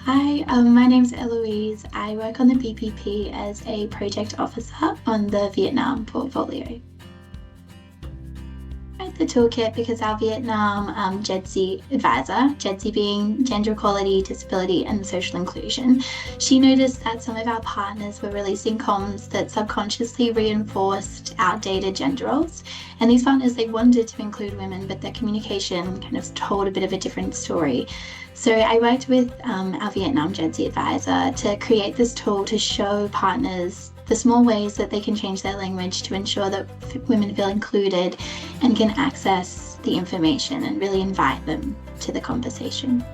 Hi, my name's Eloise. I work on the BPP as a project officer on the Vietnam portfolio. I wrote the toolkit because our Vietnam GEDSI advisor, GEDSI being gender equality, disability and social inclusion, she noticed that some of our partners were releasing comms that subconsciously reinforced outdated gender roles. And these partners, they wanted to include women, but their communication kind of told a bit of a different story. So I worked with our Vietnam GEDSI advisor to create this tool to show partners the small ways that they can change their language to ensure that women feel included and can access the information and really invite them to the conversation.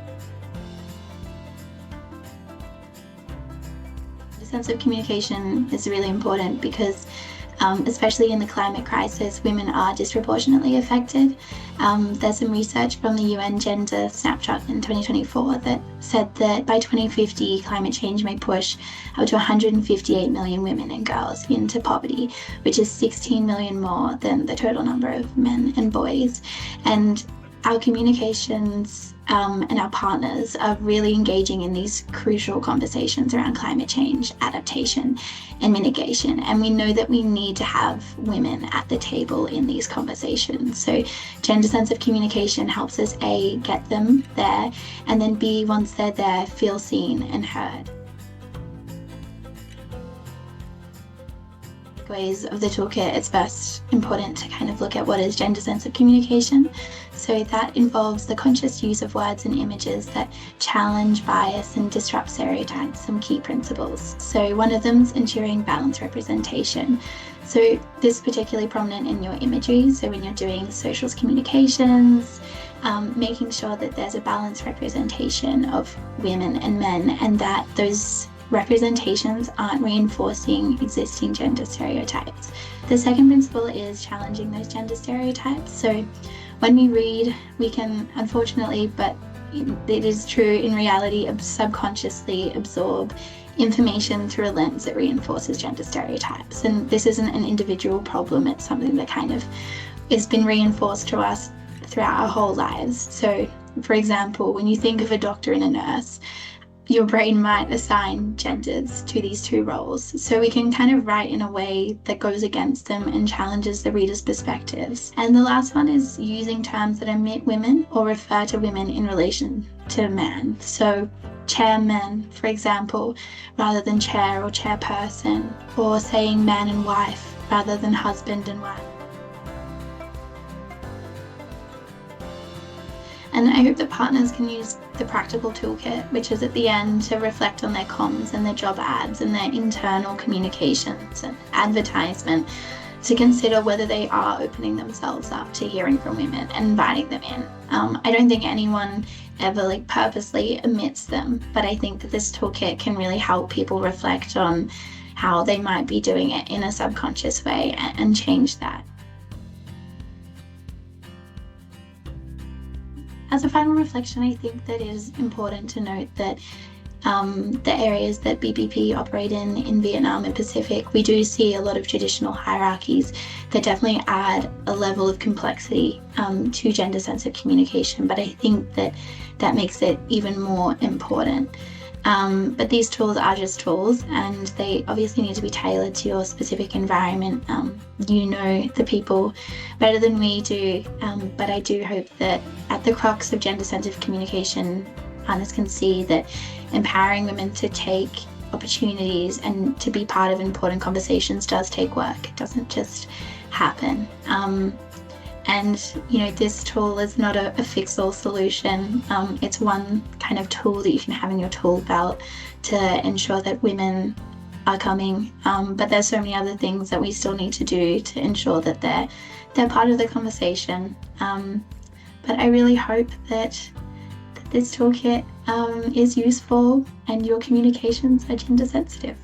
The sense of communication is really important because especially in the climate crisis, women are disproportionately affected. There's some research from the UN Gender Snapshot in 2024 that said that by 2050, climate change may push up to 158 million women and girls into poverty, which is 16 million more than the total number of men and boys. And our communications and our partners are really engaging in these crucial conversations around climate change, adaptation, and mitigation. And we know that we need to have women at the table in these conversations. So gender sense of communication helps us A, get them there, and then B, once they're there, feel seen and heard. Ways of the toolkit, it's first important to kind of look at what is gender sense of communication. So that involves the conscious use of words and images that challenge bias and disrupt stereotypes, some key principles. So one of them is ensuring balanced representation. So this is particularly prominent in your imagery. So when you're doing socials communications, making sure that there's a balanced representation of women and men, and that those representations aren't reinforcing existing gender stereotypes. The second principle is challenging those gender stereotypes. So when we read, we can unfortunately, but it is true in reality, subconsciously absorb information through a lens that reinforces gender stereotypes. And this isn't an individual problem, it's something that kind of has been reinforced to us throughout our whole lives. So for example, when you think of a doctor and a nurse, your brain might assign genders to these two roles. So we can kind of write in a way that goes against them and challenges the reader's perspectives. And the last one is using terms that omit women or refer to women in relation to men. So chairman, for example, rather than chair or chairperson, or saying man and wife rather than husband and wife. And I hope that partners can use the practical toolkit, which is at the end, to reflect on their comms and their job ads and their internal communications and advertisement, to consider whether they are opening themselves up to hearing from women and inviting them in. I don't think anyone ever purposely omits them, but I think that this toolkit can really help people reflect on how they might be doing it in a subconscious way and change that. As a final reflection, I think that it is important to note that the areas that BPP operate in Vietnam and Pacific, we do see a lot of traditional hierarchies that definitely add a level of complexity to gender sense of communication, but I think that that makes it even more important. But these tools are just tools, and they obviously need to be tailored to your specific environment. You know the people better than we do, but I do hope that at the crux of gender sensitive communication, partners can see that empowering women to take opportunities and to be part of important conversations does take work. It doesn't just happen. And this tool is not a fix-all solution. It's one kind of tool that you can have in your tool belt to ensure that women are coming. But there's so many other things that we still need to do to ensure that they're part of the conversation. But I really hope that this toolkit is useful and your communications are gender sensitive.